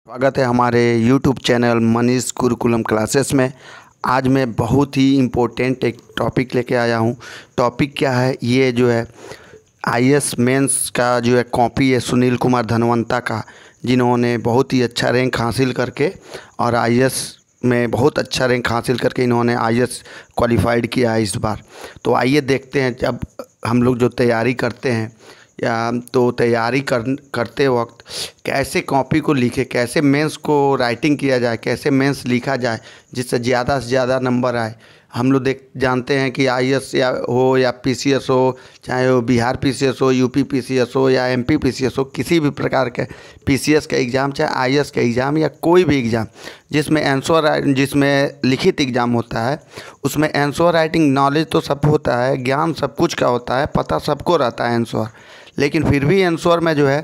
स्वागत है हमारे YouTube channel Manish Gurukulam classes में। आज मैं बहुत ही इम्पोर्टेंट एक टॉपिक लेके आया हूँ। टॉपिक क्या है? ये जो है IAS मेंस का जो है कॉपी है सुनील कुमार धनवंता का, जिन्होंने बहुत ही अच्छा रैंक हासिल करके और IAS में बहुत अच्छा रैंक हासिल करके इन्होंने IAS क्वालिफाइड किया है इस बार। तो आइए देखते हैं, जब हम लोग जो तैयारी करते हैं या तो तैयारी करते वक्त कैसे कॉपी को लिखे, कैसे मेंस को राइटिंग किया जाए, कैसे मेंस लिखा जाए जिससे ज़्यादा से ज़्यादा नंबर आए। हम लोग जानते हैं कि IAS या PCS हो, चाहे वो बिहार PCS हो, UP PCS हो या MP PCS हो, किसी भी प्रकार के PCS का एग्ज़ाम, चाहे IAS का एग्ज़ाम या कोई भी एग्ज़ाम जिसमें लिखित एग्ज़ाम होता है, उसमें आंसर राइटिंग नॉलेज तो सब होता है, ज्ञान सब कुछ का होता है, पता सबको रहता है आंसर। लेकिन फिर भी आंसर में जो है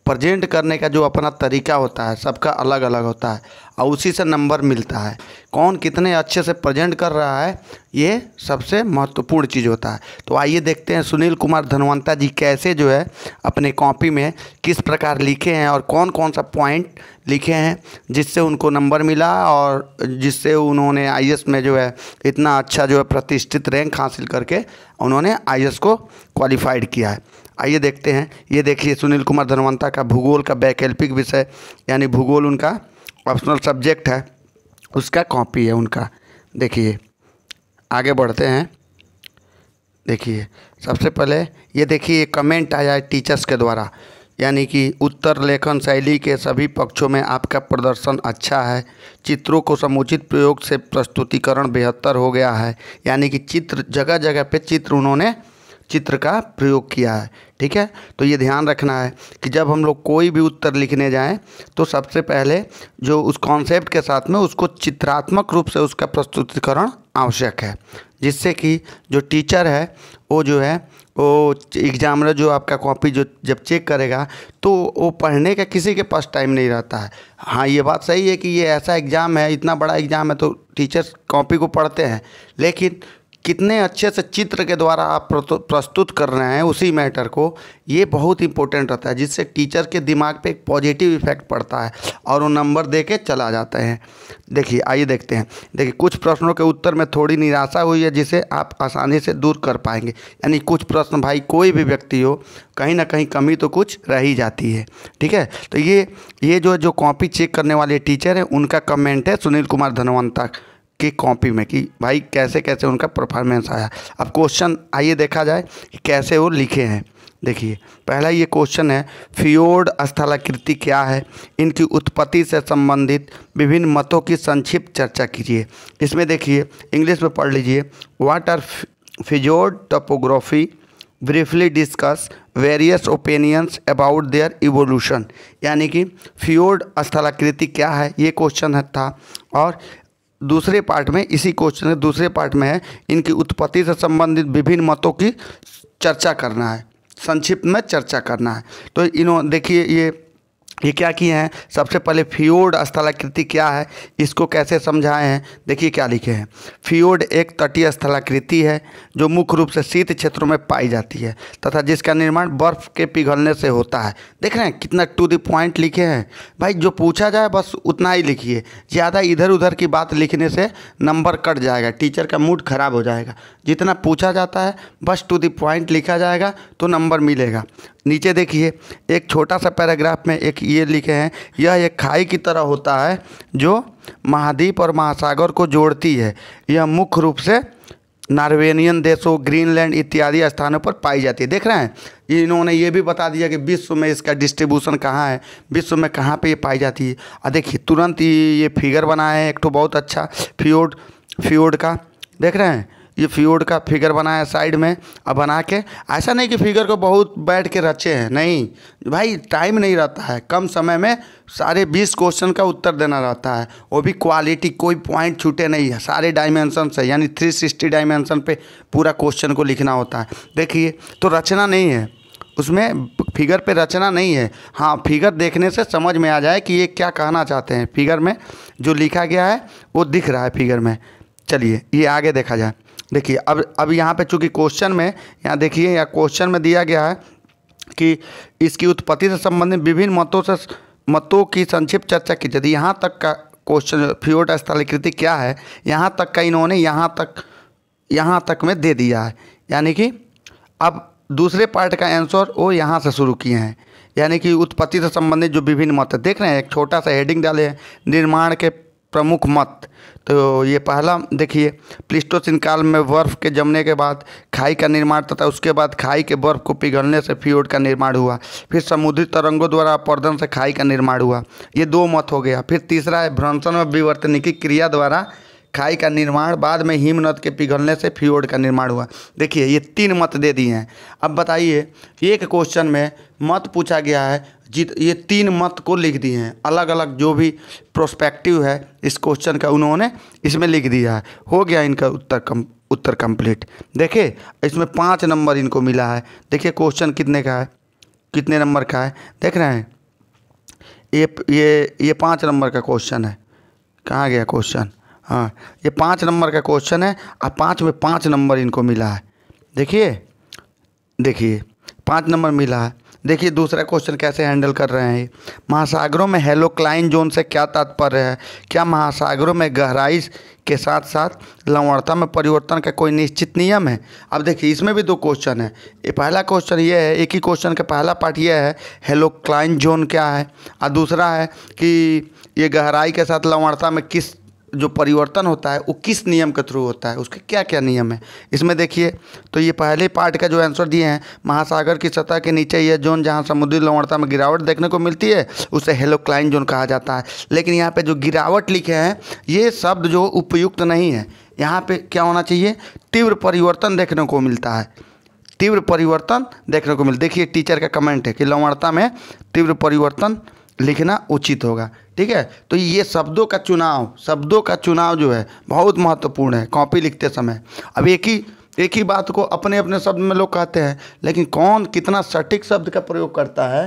प्रेजेंट करने का जो अपना तरीका होता है सबका अलग अलग होता है और उसी से नंबर मिलता है। कौन कितने अच्छे से प्रेजेंट कर रहा है, ये सबसे महत्वपूर्ण चीज़ होता है। तो आइए देखते हैं सुनील कुमार धनवंता जी कैसे जो है अपने कॉपी में किस प्रकार लिखे हैं और कौन कौन सा पॉइंट लिखे हैं जिससे उनको नंबर मिला और जिससे उन्होंने IAS में जो है इतना अच्छा जो है प्रतिष्ठित रैंक हासिल करके उन्होंने IAS को क्वालिफाइड किया है। आइए देखते हैं। ये देखिए सुनील कुमार धनवंता का भूगोल का वैकल्पिक विषय यानी भूगोल उनका ऑप्शनल सब्जेक्ट है, उसका कॉपी है उनका। देखिए आगे बढ़ते हैं। देखिए सबसे पहले ये देखिए कमेंट आया है टीचर्स के द्वारा, यानी कि उत्तर लेखन शैली के सभी पक्षों में आपका प्रदर्शन अच्छा है, चित्रों को समुचित प्रयोग से प्रस्तुतिकरण बेहतर हो गया है। यानी कि चित्र जगह जगह पे उन्होंने चित्र का प्रयोग किया है। ठीक है, तो ये ध्यान रखना है कि जब हम लोग कोई भी उत्तर लिखने जाएं तो सबसे पहले जो उस कॉन्सेप्ट के साथ में उसको चित्रात्मक रूप से उसका प्रस्तुतिकरण आवश्यक है, जिससे कि जो टीचर है वो जो है वो एग्जामिनर जो आपका कॉपी जो जब चेक करेगा तो वो पढ़ने का किसी के पास टाइम नहीं रहता है। हाँ, ये बात सही है कि ये ऐसा एग्ज़ाम है, इतना बड़ा एग्ज़ाम है, तो टीचर्स कॉपी को पढ़ते हैं, लेकिन कितने अच्छे से चित्र के द्वारा आप प्रस्तुत कर रहे हैं उसी मैटर को, ये बहुत इंपॉर्टेंट रहता है, जिससे टीचर के दिमाग पे एक पॉजिटिव इफेक्ट पड़ता है और वो नंबर दे के चला जाते हैं। देखिए आइए देखते हैं। देखिए कुछ प्रश्नों के उत्तर में थोड़ी निराशा हुई है जिसे आप आसानी से दूर कर पाएंगे। यानी कुछ प्रश्न, भाई कोई भी व्यक्ति हो, कहीं ना कहीं कमी तो कुछ रह ही जाती है। ठीक है, तो ये जो कॉपी चेक करने वाले टीचर हैं उनका कमेंट है सुनील कुमार धनवंता की कॉपी में कि भाई कैसे कैसे उनका परफॉर्मेंस आया। अब क्वेश्चन आइए देखा जाए कि कैसे वो लिखे हैं। देखिए पहला ये क्वेश्चन है, फियोर्ड स्थलाकृति क्या है, इनकी उत्पत्ति से संबंधित विभिन्न मतों की संक्षिप्त चर्चा कीजिए। इसमें देखिए इंग्लिश में पढ़ लीजिए, what are fjord topography, briefly discuss various opinions about their evolution. यानी कि फियोर्ड स्थलाकृति क्या है, ये क्वेश्चन था। और दूसरे पार्ट में, इसी क्वेश्चन के दूसरे पार्ट में है, इनकी उत्पत्ति से संबंधित विभिन्न मतों की चर्चा करना है, संक्षिप्त में चर्चा करना है। तो इन्होंने देखिए ये क्या किए हैं, सबसे पहले फियोर्ड स्थलाकृति क्या है इसको कैसे समझाए हैं। देखिए क्या लिखे हैं, फियोर्ड एक तटीय स्थलाकृति है जो मुख्य रूप से शीत क्षेत्रों में पाई जाती है तथा जिसका निर्माण बर्फ़ के पिघलने से होता है। देख रहे हैं कितना टू द पॉइंट लिखे हैं। भाई जो पूछा जाए बस उतना ही लिखिए, ज़्यादा इधर उधर की बात लिखने से नंबर कट जाएगा, टीचर का मूड खराब हो जाएगा। जितना पूछा जाता है बस टू द पॉइंट लिखा जाएगा तो नंबर मिलेगा। नीचे देखिए एक छोटा सा पैराग्राफ में एक ये लिखे हैं, यह एक खाई की तरह होता है जो महाद्वीप और महासागर को जोड़ती है। यह मुख्य रूप से नॉर्वेनियन देशों, ग्रीनलैंड इत्यादि स्थानों पर पाई जाती है। देख रहे हैं, इन्होंने ये भी बता दिया कि विश्व में इसका डिस्ट्रीब्यूशन कहाँ है, विश्व में कहाँ पे ये पाई जाती है। और देखिए तुरंत ये फिगर बनाए हैं एक तो बहुत अच्छा फियोर्ड का। देख रहे हैं ये फियोर्ड का फिगर बनाया है साइड में। अब बना के ऐसा नहीं कि फिगर को बहुत बैठ के रचे हैं, नहीं भाई, टाइम नहीं रहता है, कम समय में सारे 20 क्वेश्चन का उत्तर देना रहता है, वो भी क्वालिटी, कोई पॉइंट छूटे नहीं है, सारे डायमेंशन से यानी 360 डायमेंशन पे पूरा क्वेश्चन को लिखना होता है। देखिए तो रचना नहीं है उसमें, फिगर पे रचना नहीं है। हाँ, फिगर देखने से समझ में आ जाए कि ये क्या कहना चाहते हैं, फिगर में जो लिखा गया है वो दिख रहा है फिगर में। चलिए ये आगे देखा जाए। देखिए अब यहाँ पे चूँकि क्वेश्चन में, यहाँ देखिए या क्वेश्चन में दिया गया है कि इसकी उत्पत्ति से संबंधित विभिन्न मतों से मतों की संक्षिप्त चर्चा की जाती है। यहाँ तक का क्वेश्चन फ्यूट स्थलाकृति क्या है, यहाँ तक का इन्होंने यहाँ तक में दे दिया है। यानी कि अब दूसरे पार्ट का आंसर वो यहाँ से शुरू किए हैं, यानी कि उत्पत्ति से संबंधित जो विभिन्न मत है। देख रहे हैं, एक छोटा सा हेडिंग डाले हैं, निर्माण के प्रमुख मत। तो ये पहला देखिए, प्लीस्टोसीन काल में बर्फ के जमने के बाद खाई का निर्माण तथा उसके बाद खाई के बर्फ को पिघलने से फ्यूट का निर्माण हुआ। फिर समुद्री तरंगों द्वारा अपरदन से खाई का निर्माण हुआ। ये 2 मत हो गया। फिर तीसरा है भ्रंशन व विवर्तनिकी क्रिया द्वारा खाई का निर्माण, बाद में हिमनद के पिघलने से फ्यूट का निर्माण हुआ। देखिए ये 3 मत दे दिए हैं। अब बताइए, एक क्वेश्चन में मत पूछा गया है, ये 3 मत को लिख दिए हैं, अलग अलग जो भी प्रोस्पेक्टिव है इस क्वेश्चन का उन्होंने इसमें लिख दिया है। हो गया इनका उत्तर कंप्लीट। देखिए इसमें 5 नंबर इनको मिला है। देखिए क्वेश्चन कितने का है, कितने नंबर का है, देख रहे हैं, ये 5 नंबर का क्वेश्चन है। कहाँ गया क्वेश्चन, हाँ ये 5 नंबर का क्वेश्चन है। अब 5 में 5 नंबर इनको मिला है। देखिए 5 नंबर मिला है। देखिए दूसरा क्वेश्चन कैसे हैंडल कर रहे हैं। महासागरों में हेलोक्लाइन जोन से क्या तात्पर्य है? क्या महासागरों में गहराई के साथ साथ लवणता में परिवर्तन का कोई निश्चित नियम है? अब देखिए इसमें भी 2 क्वेश्चन है। ये पहला क्वेश्चन ये है, एक ही क्वेश्चन का पहला पार्ट ये है हेलोक्लाइन जोन क्या है, और दूसरा है कि ये गहराई के साथ लवणता में किस जो परिवर्तन होता है वो किस नियम के थ्रू होता है, उसके क्या क्या नियम है। इसमें देखिए तो ये पहले पार्ट का जो आंसर दिए हैं, महासागर की सतह के नीचे यह जोन जहां समुद्री लवणता में गिरावट देखने को मिलती है उसे हेलोक्लाइन जोन कहा जाता है। लेकिन यहाँ पे जो गिरावट लिखे हैं ये शब्द जो उपयुक्त नहीं है। यहाँ पे क्या होना चाहिए, तीव्र परिवर्तन देखने को मिलता है, तीव्र परिवर्तन देखने को मिलता। देखिए टीचर का कमेंट है कि लवणता में तीव्र परिवर्तन लिखना उचित होगा। ठीक है, तो ये शब्दों का चुनाव जो है बहुत महत्वपूर्ण है कॉपी लिखते समय। अब एक ही बात को अपने अपने शब्द में लोग कहते हैं, लेकिन कौन कितना सटीक शब्द का प्रयोग करता है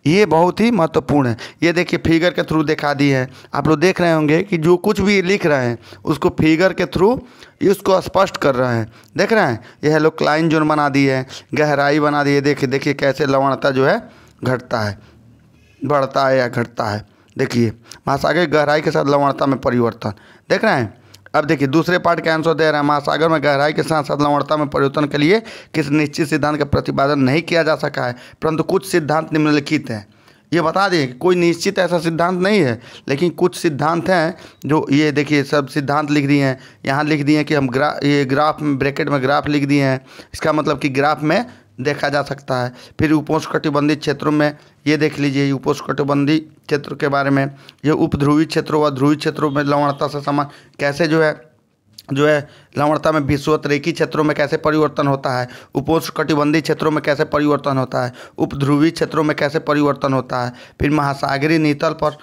ये बहुत ही महत्वपूर्ण है। ये देखिए फिगर के थ्रू दिखा दी है। आप लोग देख रहे होंगे कि जो कुछ भी लिख रहे हैं उसको फिगर के थ्रू उसको स्पष्ट कर रहे हैं। देख रहे हैं, ये हेलोक्लाइन जोन बना दी है, गहराई बना दी है। देखिए कैसे लवणता जो है घटता है, बढ़ता है या घटता है। देखिए महासागर की गहराई के साथ लवणता में परिवर्तन, देख रहे हैं। अब देखिए दूसरे पार्ट का आंसर दे रहा है, महासागर में गहराई के साथ साथ लवणता में परिवर्तन के लिए किस निश्चित सिद्धांत का प्रतिपादन नहीं किया जा सका है, परंतु कुछ सिद्धांत निम्नलिखित हैं। ये बता दें कि कोई निश्चित ऐसा सिद्धांत नहीं है, लेकिन कुछ सिद्धांत हैं जो ये देखिए सब सिद्धांत लिख दिए हैं। यहाँ लिख दिए हैं कि हम ये ग्राफ में ब्रैकेट में ग्राफ लिख दिए हैं, इसका मतलब कि ग्राफ में देखा जा सकता है। फिर उपोष्णकटिबंधीय क्षेत्रों में ये देख लीजिए, उपोष्णकटिबंधीय क्षेत्र के बारे में, ये उपध्रुवी क्षेत्रों व ध्रुवीय क्षेत्रों में लवणता से समान कैसे जो है लवणता में विषुवत-रेखीय क्षेत्रों में कैसे परिवर्तन होता है, उपोष्णकटिबंधीय क्षेत्रों में कैसे परिवर्तन होता है, उपध्रुवीय क्षेत्रों में कैसे परिवर्तन होता है। फिर महासागरीय नीतल पर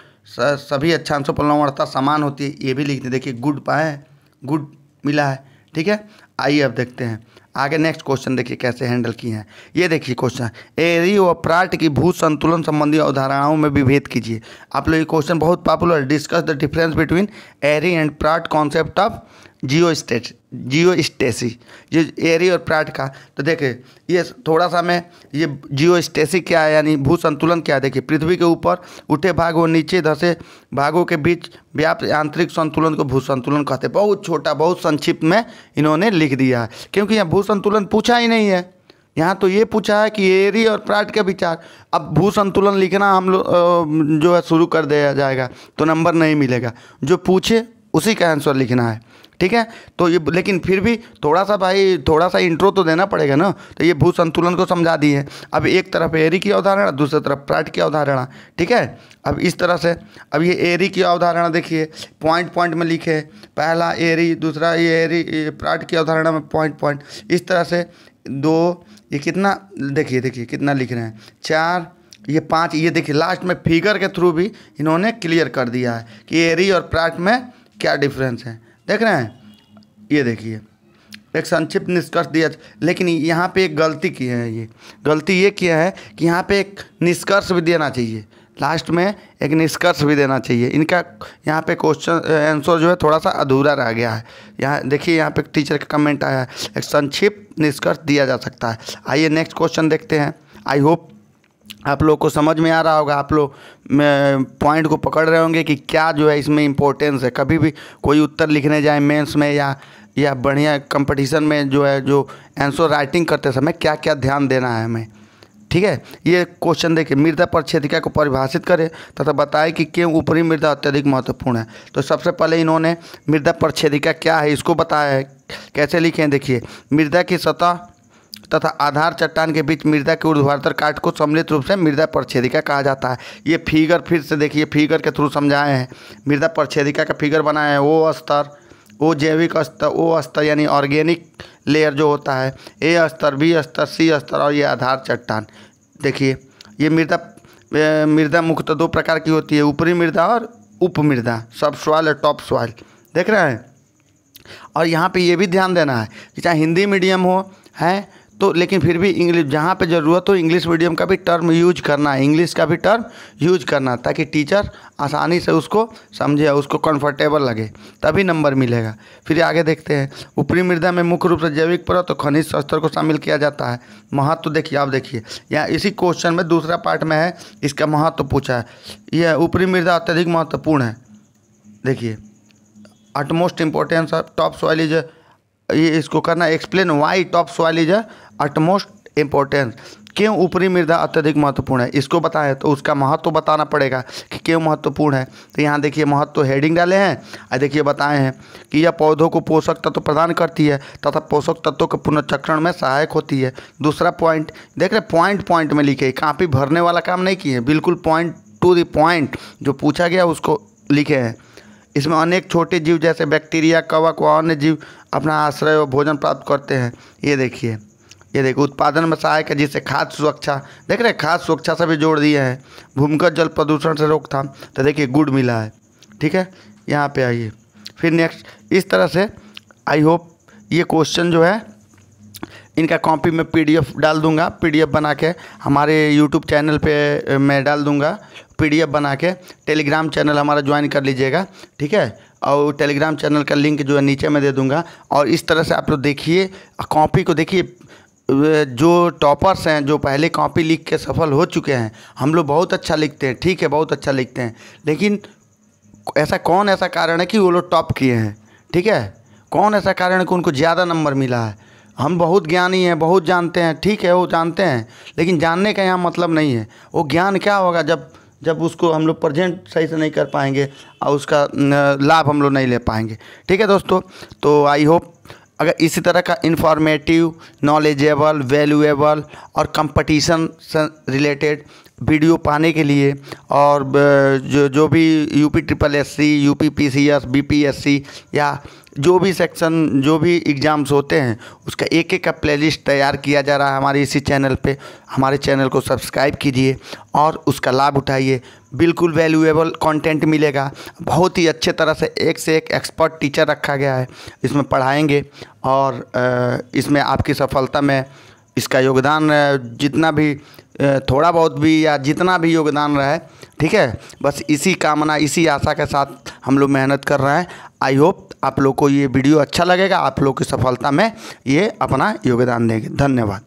सभी अक्षांशों पर लवणता समान होती है, ये भी लिखते। देखिए गुड मिला है। ठीक है, आइए अब देखते हैं आगे नेक्स्ट क्वेश्चन। देखिए कैसे हैंडल किए हैं। ये देखिए क्वेश्चन, एरी व प्राट की भू संतुलन संबंधी अवधारणाओं में विभेद कीजिए। आप लोग ये क्वेश्चन बहुत popular, discuss the difference between Airy and Pratt concept of geostasy. ये एरी और प्राट का, तो देखिए ये थोड़ा सा मैं ये जियोस्टेसी क्या है यानी भू संतुलन क्या है। देखिए पृथ्वी के ऊपर उठे भाग और नीचे धंसे भागों के बीच व्याप्त आंतरिक संतुलन को भू संतुलन कहते हैं। बहुत छोटा, बहुत संक्षिप्त में इन्होंने लिख दिया है, क्योंकि यहाँ भू संतुलन पूछा ही नहीं है। यहाँ तो ये पूछा है कि एरी और प्राट के विचार। अब भू संतुलन लिखना हम लोग जो है शुरू कर दिया जाएगा तो नंबर नहीं मिलेगा। जो पूछे उसी का आंसर लिखना है। ठीक है, तो ये लेकिन फिर भी थोड़ा सा इंट्रो तो देना पड़ेगा ना। तो ये भू संतुलन को समझा दिए। अब एक तरफ एरी की अवधारणा, दूसरी तरफ प्राट की अवधारणा। ठीक है, अब इस तरह से अब ये एरी की अवधारणा देखिए पॉइंट में लिखे, पहला एरी, दूसरा ये एरी, ये प्राट की अवधारणा में पॉइंट इस तरह से 2, ये कितना देखिए कितना लिख रहे हैं, 4, ये 5। ये देखिए लास्ट में फिगर के थ्रू भी इन्होंने क्लियर कर दिया है कि एरी और प्राट में क्या डिफरेंस है। देख रहे हैं, ये देखिए एक संक्षिप्त निष्कर्ष दिया। लेकिन यहाँ पे एक गलती की है, ये गलती ये किया है कि यहाँ पे एक निष्कर्ष भी देना चाहिए, लास्ट में एक निष्कर्ष भी देना चाहिए। इनका यहाँ पे क्वेश्चन आंसर जो है थोड़ा सा अधूरा रह गया है। यहाँ देखिए यहाँ पे टीचर का कमेंट आया है, एक संक्षिप्त निष्कर्ष दिया जा सकता है। आइए नेक्स्ट क्वेश्चन देखते हैं। आई होप आप लोग को समझ में आ रहा होगा, आप लोग पॉइंट को पकड़ रहे होंगे कि क्या जो है इसमें इम्पोर्टेंस है। कभी भी कोई उत्तर लिखने जाए मेंस में या बढ़िया कंपटीशन में जो है, जो आंसर राइटिंग करते समय क्या क्या ध्यान देना है हमें, ठीक है। ये क्वेश्चन देखिए, मृदा परिच्छेदिका को परिभाषित करें तथा बताएं कि क्यों ऊपरी मृदा अत्यधिक महत्वपूर्ण है। तो सबसे पहले इन्होंने मृदा परिच्छेदिका क्या है इसको बताया है। कैसे लिखे हैं देखिए, मृदा की सतह तथा आधार चट्टान के बीच मृदा के ऊर्ध्वाधर काट को सम्मिलित रूप से मृदा परिच्छेदिका कहा जाता है। ये फिगर फिर से देखिए, फिगर के थ्रू समझाए हैं। मृदा परिच्छेदिका का फिगर बनाया है, ओ स्तर, ओ जैविक स्तर, ओ स्तर यानी ऑर्गेनिक लेयर जो होता है, ए स्तर, बी स्तर, सी स्तर और ये आधार चट्टान। देखिए ये मृदा मुख्यतः दो प्रकार की होती है, ऊपरी मृदा और उप मृदा, सब सॉइल और टॉप सॉइल, देख रहे हैं। और यहाँ पे ये भी ध्यान देना है कि चाहे हिंदी मीडियम हो है तो, लेकिन फिर भी इंग्लिश जहाँ पे ज़रूरत हो इंग्लिश मीडियम का भी टर्म यूज करना है, इंग्लिश का भी टर्म यूज करना, ताकि टीचर आसानी से उसको समझे, उसको कंफर्टेबल लगे, तभी नंबर मिलेगा। फिर आगे देखते हैं, ऊपरी मृदा में मुख्य रूप से जैविक परत और खनिज स्तर को शामिल किया जाता है। महत्व तो देखिए, आप देखिए यहाँ इसी क्वेश्चन में दूसरा पार्ट में है, इसका महत्व पूछा है। यह ऊपरी मृदा अत्यधिक महत्वपूर्ण है। देखिए utmost importance of top soil is, ये इसको करना, explain why top soil is utmost importance, क्यों ऊपरी मृदा अत्यधिक महत्वपूर्ण है, इसको बताएं तो उसका महत्व बताना पड़ेगा कि क्यों महत्वपूर्ण है। तो यहाँ देखिए महत्व हेडिंग डाले हैं और देखिए बताए हैं कि यह पौधों को पोषक तत्व प्रदान करती है तथा पोषक तत्वों के पुनर्चक्रण में सहायक होती है। दूसरा पॉइंट देख रहे, पॉइंट में लिखे, कापी भरने वाला काम नहीं किए, बिल्कुल पॉइंट टू द पॉइंट जो पूछा गया उसको लिखे हैं। इसमें अनेक छोटे जीव जैसे बैक्टीरिया, कवक व अन्य जीव अपना आश्रय व भोजन प्राप्त करते हैं। ये देखिए उत्पादन में सहायक है, जिससे खाद्य सुरक्षा, देख रहे खाद्य सुरक्षा से भी जोड़ दिए हैं। भूमिगत जल प्रदूषण से रोकथाम, तो देखिए गुड मिला है, ठीक है। यहाँ पे आइए फिर नेक्स्ट, इस तरह से आई होप ये क्वेश्चन जो है इनका कॉपी में PDF डाल दूंगा, PDF बना के हमारे YouTube चैनल पे मैं डाल दूंगा, PDF बना के। टेलीग्राम चैनल हमारा ज्वाइन कर लीजिएगा, ठीक है, और टेलीग्राम चैनल का लिंक जो है नीचे में दे दूंगा। और इस तरह से आप लोग देखिए कॉपी को, देखिए जो टॉपर्स हैं, जो पहले कॉपी लिख के सफल हो चुके हैं, हम लोग बहुत अच्छा लिखते हैं, ठीक है, बहुत अच्छा लिखते हैं, लेकिन ऐसा कारण है कि वो लोग टॉप किए हैं, ठीक है, कौन ऐसा कारण है कि उनको ज़्यादा नंबर मिला है। हम बहुत ज्ञानी हैं, बहुत जानते हैं, ठीक है, वो जानते हैं, लेकिन जानने का यहाँ मतलब नहीं है। वो ज्ञान क्या होगा जब उसको हम लोग प्रेजेंट सही से नहीं कर पाएंगे और उसका लाभ हम लोग नहीं ले पाएंगे, ठीक है दोस्तों। तो आई होप अगर इसी तरह का इंफॉर्मेटिव, नॉलेजेबल, वैल्यूएबल और कंपटीशन से रिलेटेड वीडियो पाने के लिए, और जो भी UPSSC, UPPCS, BPSC या जो भी सेक्शन, जो भी एग्ज़ाम्स होते हैं, उसका एक का प्लेलिस्ट तैयार किया जा रहा है हमारे इसी चैनल पे। हमारे चैनल को सब्सक्राइब कीजिए और उसका लाभ उठाइए। बिल्कुल वैल्यूएबल कंटेंट मिलेगा, बहुत ही अच्छे तरह से एक से एक एक्सपर्ट टीचर रखा गया है, इसमें पढ़ाएंगे और इसमें आपकी सफलता में इसका योगदान जितना भी, थोड़ा बहुत भी या जितना भी योगदान रहे, ठीक है, बस इसी कामना, इसी आशा के साथ हम लोग मेहनत कर रहे हैं। आई होप आप लोग को ये वीडियो अच्छा लगेगा, आप लोग की सफलता में ये अपना योगदान देंगे। धन्यवाद।